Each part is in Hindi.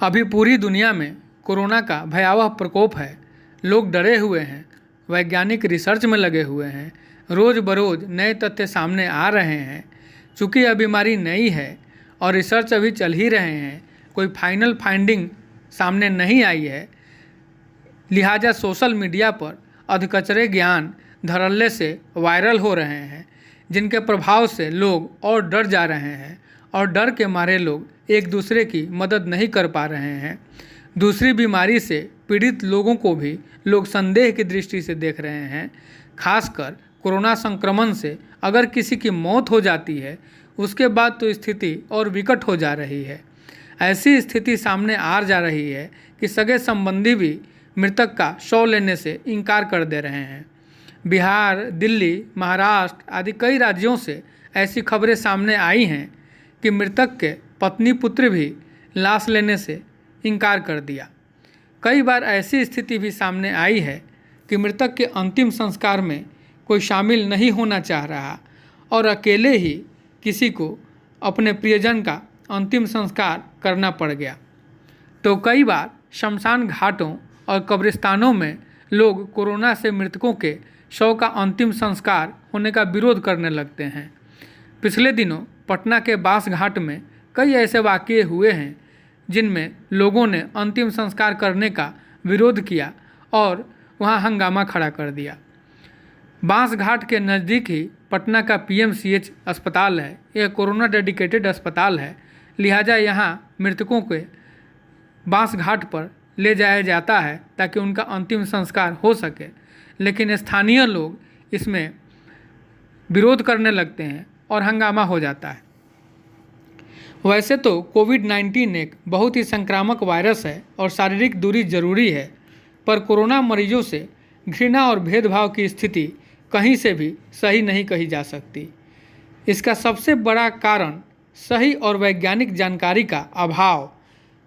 अभी पूरी दुनिया में कोरोना का भयावह प्रकोप है। लोग डरे हुए हैं, वैज्ञानिक रिसर्च में लगे हुए हैं, रोज़ बरोज़ नए तथ्य सामने आ रहे हैं। चूँकि यह बीमारी नई है और रिसर्च अभी चल ही रहे हैं, कोई फाइनल फाइंडिंग सामने नहीं आई है, लिहाजा सोशल मीडिया पर अधकचरे ज्ञान धड़ल्ले से वायरल हो रहे हैं, जिनके प्रभाव से लोग और डर जा रहे हैं और डर के मारे लोग एक दूसरे की मदद नहीं कर पा रहे हैं। दूसरी बीमारी से पीड़ित लोगों को भी लोग संदेह की दृष्टि से देख रहे हैं। खासकर कोरोना संक्रमण से अगर किसी की मौत हो जाती है, उसके बाद तो स्थिति और विकट हो जा रही है। ऐसी स्थिति सामने आ जा रही है कि सगे संबंधी भी मृतक का शव लेने से इनकार कर दे रहे हैं। बिहार, दिल्ली, महाराष्ट्र आदि कई राज्यों से ऐसी खबरें सामने आई हैं कि मृतक के पत्नी पुत्र भी लाश लेने से इनकार कर दिया। कई बार ऐसी स्थिति भी सामने आई है कि मृतक के अंतिम संस्कार में कोई शामिल नहीं होना चाह रहा और अकेले ही किसी को अपने प्रियजन का अंतिम संस्कार करना पड़ गया। तो कई बार शमशान घाटों और कब्रिस्तानों में लोग कोरोना से मृतकों के शव का अंतिम संस्कार होने का विरोध करने लगते हैं। पिछले दिनों पटना के बास घाट में कई ऐसे वाक़ये हुए हैं जिनमें लोगों ने अंतिम संस्कार करने का विरोध किया और वहां हंगामा खड़ा कर दिया। बांस घाट के नज़दीक ही पटना का PMCH अस्पताल है। यह कोरोना डेडिकेटेड अस्पताल है, लिहाजा यहां मृतकों के बांस घाट पर ले जाया जाता है ताकि उनका अंतिम संस्कार हो सके, लेकिन स्थानीय लोग इसमें विरोध करने लगते हैं और हंगामा हो जाता है। वैसे तो कोविड-19 एक बहुत ही संक्रामक वायरस है और शारीरिक दूरी जरूरी है, पर कोरोना मरीजों से घृणा और भेदभाव की स्थिति कहीं से भी सही नहीं कही जा सकती। इसका सबसे बड़ा कारण सही और वैज्ञानिक जानकारी का अभाव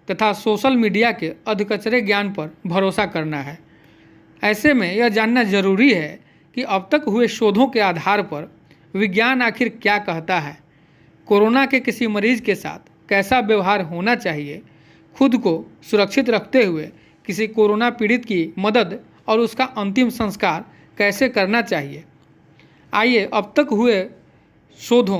तथा सोशल मीडिया के अधकचरे ज्ञान पर भरोसा करना है। ऐसे में यह जानना जरूरी है कि अब तक हुए शोधों के आधार पर विज्ञान आखिर क्या कहता है, कोरोना के किसी मरीज के साथ कैसा व्यवहार होना चाहिए, खुद को सुरक्षित रखते हुए किसी कोरोना पीड़ित की मदद और उसका अंतिम संस्कार कैसे करना चाहिए। आइए अब तक हुए शोधों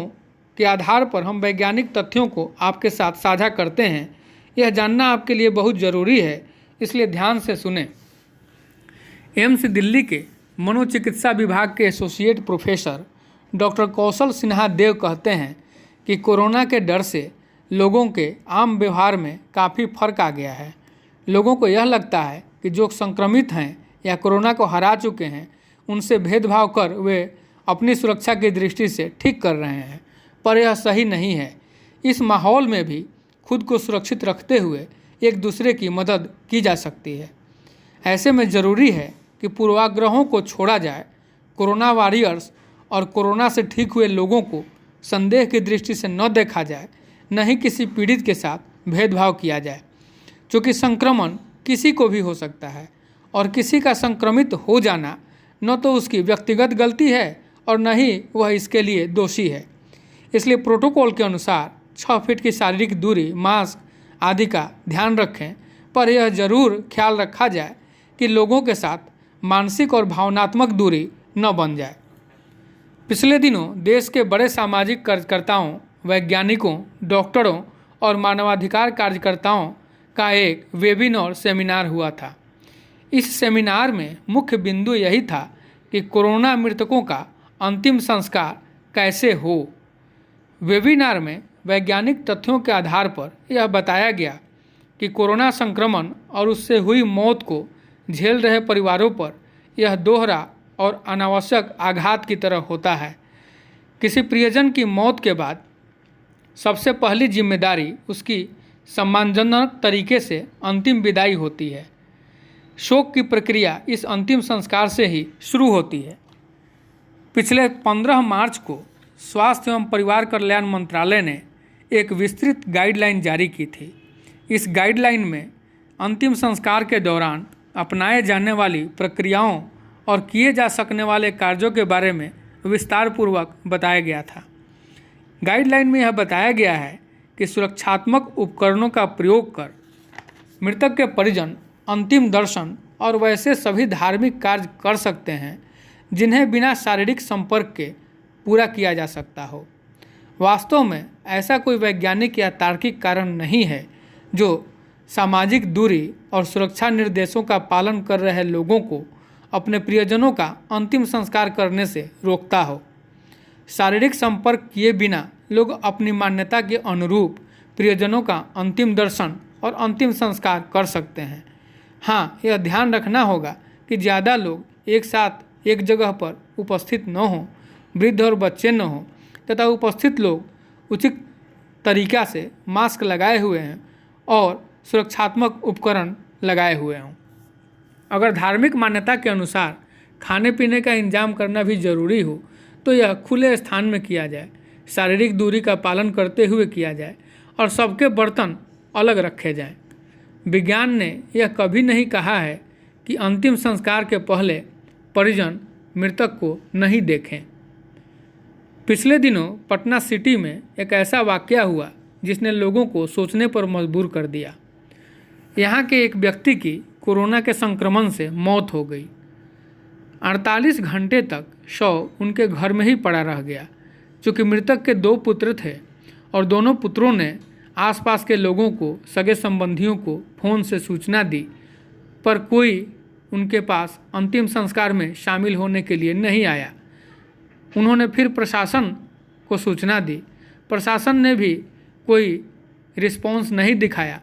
के आधार पर हम वैज्ञानिक तथ्यों को आपके साथ साझा करते हैं। यह जानना आपके लिए बहुत ज़रूरी है, इसलिए ध्यान से सुनें। एम्स दिल्ली के मनोचिकित्सा विभाग के एसोसिएट प्रोफेसर डॉक्टर कौशल सिन्हा देव कहते हैं कि कोरोना के डर से लोगों के आम व्यवहार में काफ़ी फर्क आ गया है। लोगों को यह लगता है कि जो संक्रमित हैं या कोरोना को हरा चुके हैं, उनसे भेदभाव कर वे अपनी सुरक्षा की दृष्टि से ठीक कर रहे हैं, पर यह सही नहीं है। इस माहौल में भी खुद को सुरक्षित रखते हुए एक दूसरे की मदद की जा सकती है। ऐसे में ज़रूरी है कि पूर्वाग्रहों को छोड़ा जाए, कोरोना वॉरियर्स और कोरोना से ठीक हुए लोगों को संदेह की दृष्टि से न देखा जाए, न ही किसी पीड़ित के साथ भेदभाव किया जाए, क्योंकि संक्रमण किसी को भी हो सकता है और किसी का संक्रमित हो जाना न तो उसकी व्यक्तिगत गलती है और न ही वह इसके लिए दोषी है। इसलिए प्रोटोकॉल के अनुसार 6 फीट की शारीरिक दूरी, मास्क आदि का ध्यान रखें, पर यह जरूर ख्याल रखा जाए कि लोगों के साथ मानसिक और भावनात्मक दूरी न बन जाए। पिछले दिनों देश के बड़े सामाजिक कार्यकर्ताओं, वैज्ञानिकों, डॉक्टरों और मानवाधिकार कार्यकर्ताओं का एक वेबिनार सेमिनार हुआ था। इस सेमिनार में मुख्य बिंदु यही था कि कोरोना मृतकों का अंतिम संस्कार कैसे हो। वेबिनार में वैज्ञानिक तथ्यों के आधार पर यह बताया गया कि कोरोना संक्रमण और उससे हुई मौत को झेल रहे परिवारों पर यह दोहरा और अनावश्यक आघात की तरह होता है। किसी प्रियजन की मौत के बाद सबसे पहली जिम्मेदारी उसकी सम्मानजनक तरीके से अंतिम विदाई होती है। शोक की प्रक्रिया इस अंतिम संस्कार से ही शुरू होती है। पिछले 15 मार्च को स्वास्थ्य एवं परिवार कल्याण मंत्रालय ने एक विस्तृत गाइडलाइन जारी की थी। इस गाइडलाइन में अंतिम संस्कार के दौरान अपनाए जाने वाली प्रक्रियाओं और किए जा सकने वाले कार्यों के बारे में विस्तारपूर्वक बताया गया था। गाइडलाइन में यह बताया गया है कि सुरक्षात्मक उपकरणों का प्रयोग कर मृतक के परिजन अंतिम दर्शन और वैसे सभी धार्मिक कार्य कर सकते हैं जिन्हें बिना शारीरिक संपर्क के पूरा किया जा सकता हो। वास्तव में ऐसा कोई वैज्ञानिक या तार्किक कारण नहीं है जो सामाजिक दूरी और सुरक्षा निर्देशों का पालन कर रहे लोगों को अपने प्रियजनों का अंतिम संस्कार करने से रोकता हो। शारीरिक संपर्क किए बिना लोग अपनी मान्यता के अनुरूप प्रियजनों का अंतिम दर्शन और अंतिम संस्कार कर सकते हैं। हाँ, यह ध्यान रखना होगा कि ज़्यादा लोग एक साथ एक जगह पर उपस्थित न हों, वृद्ध और बच्चे न हों तथा उपस्थित लोग उचित तरीक़ा से मास्क लगाए हुए हैं और सुरक्षात्मक उपकरण लगाए हुए हों। अगर धार्मिक मान्यता के अनुसार खाने पीने का इंतजाम करना भी जरूरी हो तो यह खुले स्थान में किया जाए, शारीरिक दूरी का पालन करते हुए किया जाए और सबके बर्तन अलग रखे जाएं। विज्ञान ने यह कभी नहीं कहा है कि अंतिम संस्कार के पहले परिजन मृतक को नहीं देखें। पिछले दिनों पटना सिटी में एक ऐसा वाकया हुआ जिसने लोगों को सोचने पर मजबूर कर दिया। यहाँ के एक व्यक्ति की कोरोना के संक्रमण से मौत हो गई। 48 घंटे तक शव उनके घर में ही पड़ा रह गया। चूँकि मृतक के 2 पुत्र थे और दोनों पुत्रों ने आसपास के लोगों को, सगे संबंधियों को फ़ोन से सूचना दी, पर कोई उनके पास अंतिम संस्कार में शामिल होने के लिए नहीं आया। उन्होंने फिर प्रशासन को सूचना दी। प्रशासन ने भी कोई रिस्पॉन्स नहीं दिखाया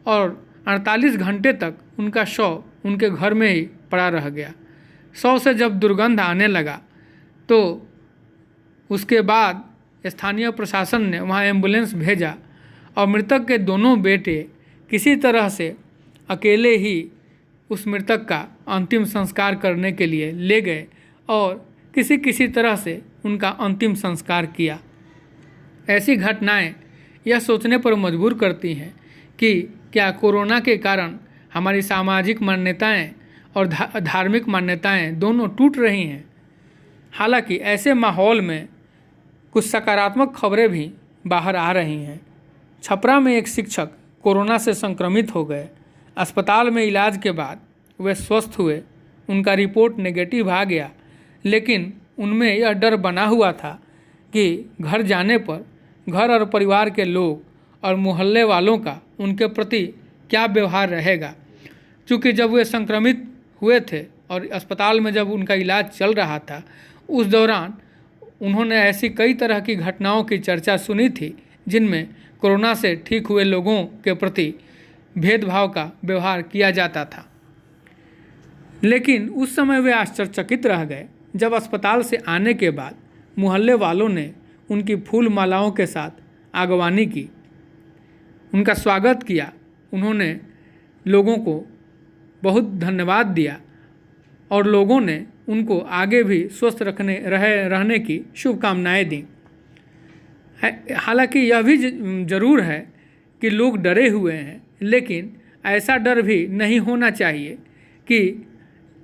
और 48 घंटे तक उनका शव उनके घर में ही पड़ा रह गया। शव से जब दुर्गंध आने लगा तो उसके बाद स्थानीय प्रशासन ने वहां एम्बुलेंस भेजा और मृतक के दोनों बेटे किसी तरह से अकेले ही उस मृतक का अंतिम संस्कार करने के लिए ले गए और किसी तरह से उनका अंतिम संस्कार किया। ऐसी घटनाएं यह सोचने पर मजबूर करती हैं कि क्या कोरोना के कारण हमारी सामाजिक मान्यताएं और धार्मिक मान्यताएं दोनों टूट रही हैं। हालांकि ऐसे माहौल में कुछ सकारात्मक खबरें भी बाहर आ रही हैं। छपरा में एक शिक्षक कोरोना से संक्रमित हो गए। अस्पताल में इलाज के बाद वे स्वस्थ हुए, उनका रिपोर्ट नेगेटिव आ गया, लेकिन उनमें यह डर बना हुआ था कि घर जाने पर घर और परिवार के लोग और मोहल्ले वालों का उनके प्रति क्या व्यवहार रहेगा। क्योंकि जब वे संक्रमित हुए थे और अस्पताल में जब उनका इलाज चल रहा था, उस दौरान उन्होंने ऐसी कई तरह की घटनाओं की चर्चा सुनी थी जिनमें कोरोना से ठीक हुए लोगों के प्रति भेदभाव का व्यवहार किया जाता था। लेकिन उस समय वे आश्चर्यचकित रह गए जब अस्पताल से आने के बाद मोहल्ले वालों ने उनकी फूल मालाओं के साथ आगवानी की, उनका स्वागत किया। उन्होंने लोगों को बहुत धन्यवाद दिया और लोगों ने उनको आगे भी स्वस्थ रहने की शुभकामनाएं दी। हालांकि यह भी ज़रूर है कि लोग डरे हुए हैं, लेकिन ऐसा डर भी नहीं होना चाहिए कि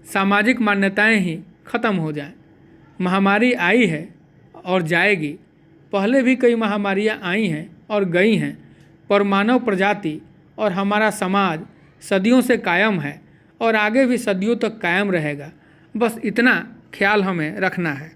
सामाजिक मान्यताएं ही ख़त्म हो जाएं। महामारी आई है और जाएगी। पहले भी कई महामारियां आई हैं और गई हैं, पर मानव प्रजाति और हमारा समाज सदियों से कायम है और आगे भी सदियों तक कायम रहेगा। बस इतना ख्याल हमें रखना है।